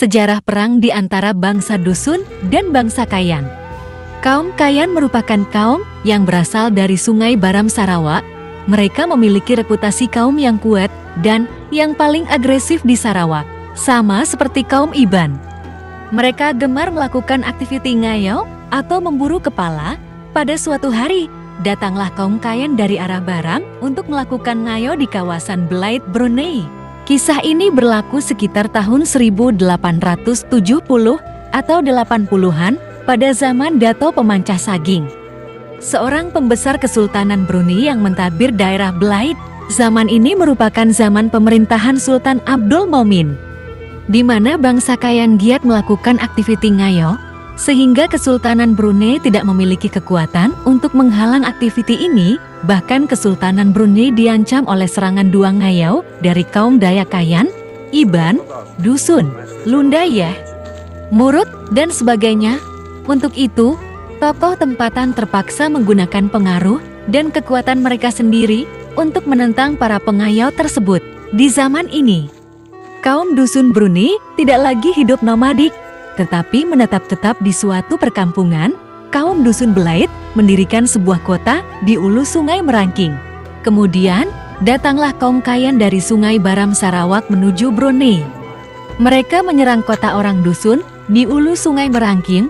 Sejarah perang di antara bangsa Dusun dan bangsa Kayan. Kaum Kayan merupakan kaum yang berasal dari Sungai Baram Sarawak. Mereka memiliki reputasi kaum yang kuat dan yang paling agresif di Sarawak, sama seperti kaum Iban. Mereka gemar melakukan aktiviti ngayau atau memburu kepala. Pada suatu hari, datanglah kaum Kayan dari arah Baram untuk melakukan ngayau di kawasan Belait, Brunei. Kisah ini berlaku sekitar tahun 1870 atau 80-an pada zaman Dato' Pemancah Saging, seorang pembesar Kesultanan Brunei yang mentadbir daerah Belait. Zaman ini merupakan zaman pemerintahan Sultan Abdul Momin, di mana bangsa Kayan giat melakukan aktiviti ngayau, sehingga Kesultanan Brunei tidak memiliki kekuatan untuk menghalang aktiviti ini. Bahkan Kesultanan Brunei diancam oleh serangan dua ngayau dari kaum Dayak Kayan, Iban, Dusun, Lundayeh, Murut, dan sebagainya. Untuk itu, tokoh tempatan terpaksa menggunakan pengaruh dan kekuatan mereka sendiri untuk menentang para pengayau tersebut. Di zaman ini, kaum Dusun Brunei tidak lagi hidup nomadik, tetapi menetap di suatu perkampungan. Kaum Dusun Belait mendirikan sebuah kota di ulu Sungai Merangking. Kemudian, datanglah kaum Kayan dari Sungai Baram Sarawak menuju Brunei. Mereka menyerang kota orang Dusun di ulu Sungai Merangking.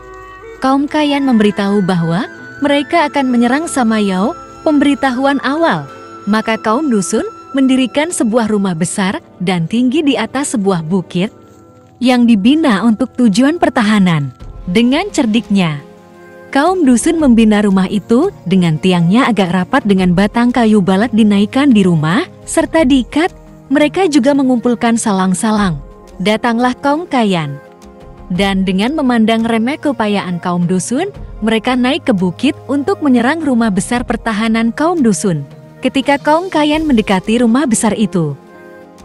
Kaum Kayan memberitahu bahwa mereka akan menyerang Samayau. Pemberitahuan awal, maka kaum Dusun mendirikan sebuah rumah besar dan tinggi di atas sebuah bukit yang dibina untuk tujuan pertahanan. Dengan cerdiknya, kaum Dusun membina rumah itu dengan tiangnya agak rapat dengan batang kayu balat dinaikkan di rumah, serta diikat. Mereka juga mengumpulkan salang-salang. Datanglah kaum Kayan, dan dengan memandang remeh keupayaan kaum Dusun, mereka naik ke bukit untuk menyerang rumah besar pertahanan kaum Dusun. Ketika kaum Kayan mendekati rumah besar itu,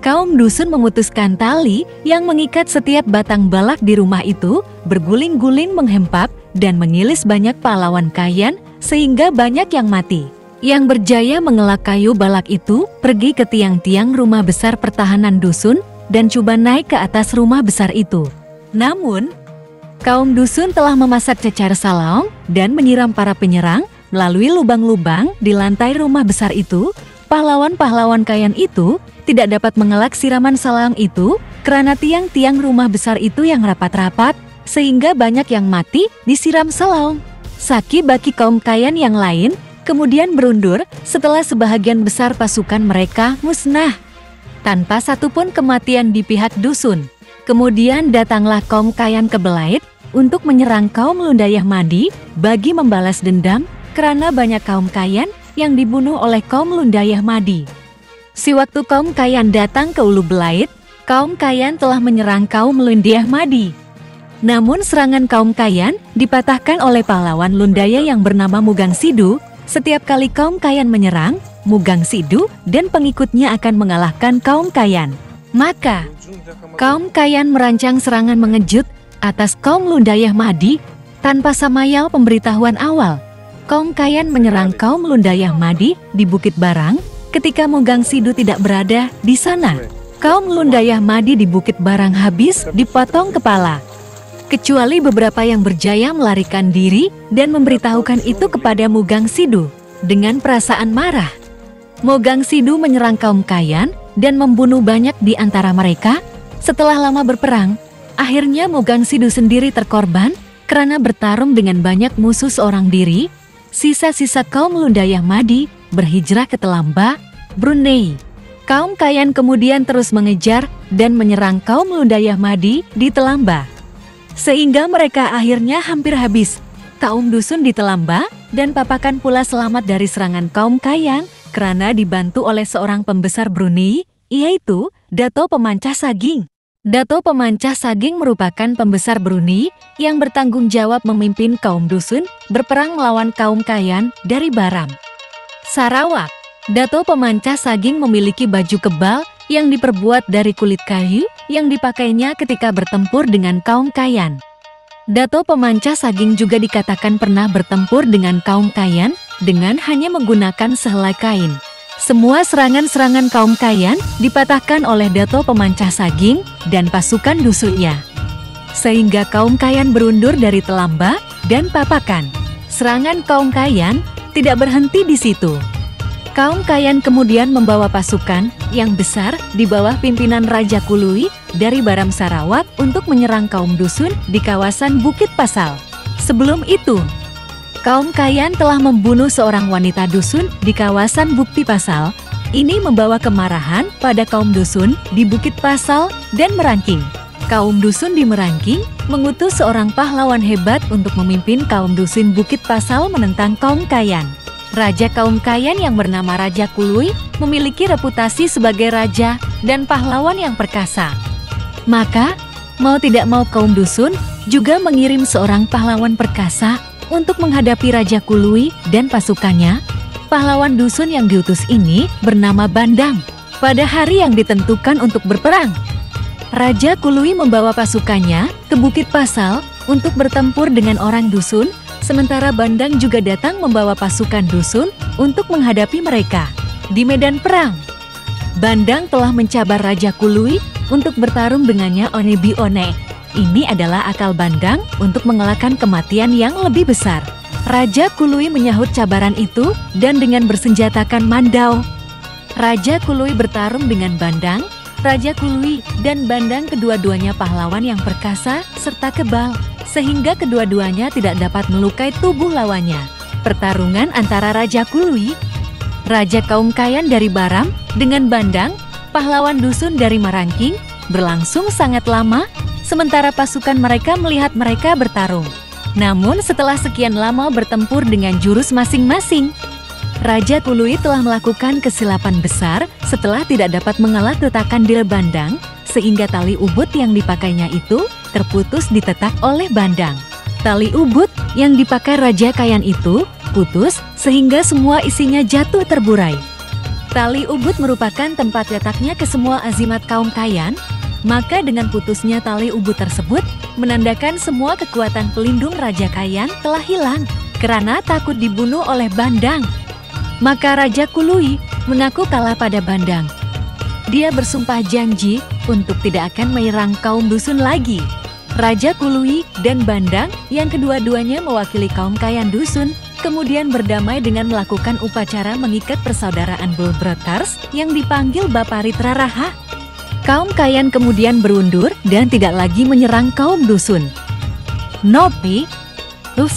kaum Dusun memutuskan tali yang mengikat setiap batang balak di rumah itu, berguling-guling menghempap dan mengilis banyak pahlawan Kayan sehingga banyak yang mati. Yang berjaya mengelak kayu balak itu pergi ke tiang-tiang rumah besar pertahanan Dusun dan coba naik ke atas rumah besar itu. Namun, kaum Dusun telah memasak cecar salaung dan menyiram para penyerang melalui lubang-lubang di lantai rumah besar itu. Pahlawan-pahlawan Kayan itu tidak dapat mengelak siraman salaung itu karena tiang-tiang rumah besar itu yang rapat-rapat, sehingga banyak yang mati disiram salaung. Saki baki kaum Kayan yang lain kemudian berundur setelah sebahagian besar pasukan mereka musnah, tanpa satupun kematian di pihak Dusun. Kemudian datanglah kaum Kayan ke Belait untuk menyerang kaum Lundayeh Madi bagi membalas dendam karena banyak kaum Kayan yang dibunuh oleh kaum Lundayeh Madi. Sewaktu kaum Kayan datang ke Ulu Belait, kaum Kayan telah menyerang kaum Lundayeh Madi. Namun serangan kaum Kayan dipatahkan oleh pahlawan Lundayeh yang bernama Mugang Sidu. Setiap kali kaum Kayan menyerang, Mugang Sidu dan pengikutnya akan mengalahkan kaum Kayan. Maka, kaum Kayan merancang serangan mengejut atas kaum Lundayeh Madi tanpa Samayau pemberitahuan awal. Kaum Kayan menyerang kaum Lundayeh Madi di Bukit Barang ketika Mugang Sidu tidak berada di sana. Kaum Lundayeh Madi di Bukit Barang habis dipotong kepala, kecuali beberapa yang berjaya melarikan diri dan memberitahukan itu kepada Mugang Sidu. Dengan perasaan marah, Mugang Sidu menyerang kaum Kayan dan membunuh banyak di antara mereka. Setelah lama berperang, akhirnya Mugang Sidu sendiri terkorban karena bertarung dengan banyak musuh seorang diri. Sisa-sisa kaum Lundayeh Madi berhijrah ke Telamba, Brunei. Kaum Kayan kemudian terus mengejar dan menyerang kaum Lundayeh Madi di Telamba, sehingga mereka akhirnya hampir habis. Kaum Dusun di Telamba dan Papakan pula selamat dari serangan kaum Kayan karena dibantu oleh seorang pembesar Brunei, yaitu Dato' Pemancah Saging. Dato' Pemancah Saging merupakan pembesar Brunei yang bertanggung jawab memimpin kaum Dusun berperang melawan kaum Kayan dari Baram, Sarawak. Dato' Pemancah Saging memiliki baju kebal yang diperbuat dari kulit kayu yang dipakainya ketika bertempur dengan kaum Kayan. Dato' Pemancah Saging juga dikatakan pernah bertempur dengan kaum Kayan dengan hanya menggunakan sehelai kain. Semua serangan-serangan kaum Kayan dipatahkan oleh Dato' Pemancah Saging dan pasukan Dusunnya. sehingga kaum Kayan berundur dari Telamba dan Papakan. Serangan kaum Kayan tidak berhenti di situ. Kaum Kayan kemudian membawa pasukan yang besar di bawah pimpinan Raja Kului dari Baram Sarawak untuk menyerang kaum dusun di kawasan Bukit Pasal. Sebelum itu, kaum Kayan telah membunuh seorang wanita dusun di kawasan Bukit Pasal. Ini membawa kemarahan pada kaum dusun di Bukit Pasal dan Merangking. Kaum dusun di Merangking mengutus seorang pahlawan hebat untuk memimpin kaum dusun Bukit Pasal menentang kaum Kayan. Raja kaum Kayan yang bernama Raja Kului memiliki reputasi sebagai raja dan pahlawan yang perkasa. Maka, mau tidak mau kaum dusun juga mengirim seorang pahlawan perkasa untuk menghadapi Raja Kului dan pasukannya. Pahlawan dusun yang diutus ini bernama Bandang. Pada hari yang ditentukan untuk berperang, Raja Kului membawa pasukannya ke Bukit Pasal untuk bertempur dengan orang dusun, sementara Bandang juga datang membawa pasukan dusun untuk menghadapi mereka. Di medan perang, Bandang telah mencabar Raja Kului untuk bertarung dengannya one bi one. Ini adalah akal Bandang untuk mengelakkan kematian yang lebih besar. Raja Kului menyahut cabaran itu dan dengan bersenjatakan mandau. Raja Kului bertarung dengan Bandang. Raja Kului dan Bandang kedua-duanya pahlawan yang perkasa serta kebal, sehingga kedua-duanya tidak dapat melukai tubuh lawannya. Pertarungan antara Raja Kului, Raja kaum Kayan dari Baram, dengan Bandang, pahlawan dusun dari Merangking, berlangsung sangat lama, sementara pasukan mereka melihat mereka bertarung. Namun setelah sekian lama bertempur dengan jurus masing-masing, Raja Kului telah melakukan kesilapan besar setelah tidak dapat mengelak tetakan Dil Bandang, sehingga tali ubud yang dipakainya itu terputus ditetak oleh Bandang. Tali ubud yang dipakai Raja Kayan itu putus sehingga semua isinya jatuh terburai. Tali ubud merupakan tempat letaknya kesemua azimat kaum Kayan, maka dengan putusnya tali ubud tersebut menandakan semua kekuatan pelindung Raja Kayan telah hilang karena takut dibunuh oleh Bandang. Maka Raja Kului mengaku kalah pada Bandang. Dia bersumpah janji untuk tidak akan menyerang kaum dusun lagi. Raja Kului dan Bandang yang kedua-duanya mewakili kaum Kayan dusun kemudian berdamai dengan melakukan upacara mengikat persaudaraan Bulbrotars yang dipanggil Baparitra Raha. Kaum Kayan kemudian berundur dan tidak lagi menyerang kaum dusun. Nopi 1.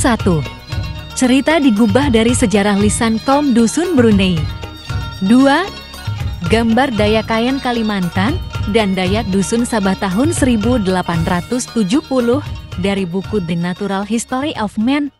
Cerita digubah dari sejarah lisan kaum dusun Brunei. 2. Gambar Dayak Kayan Kalimantan dan Dayak Dusun Sabah tahun 1870 dari buku The Natural History of Man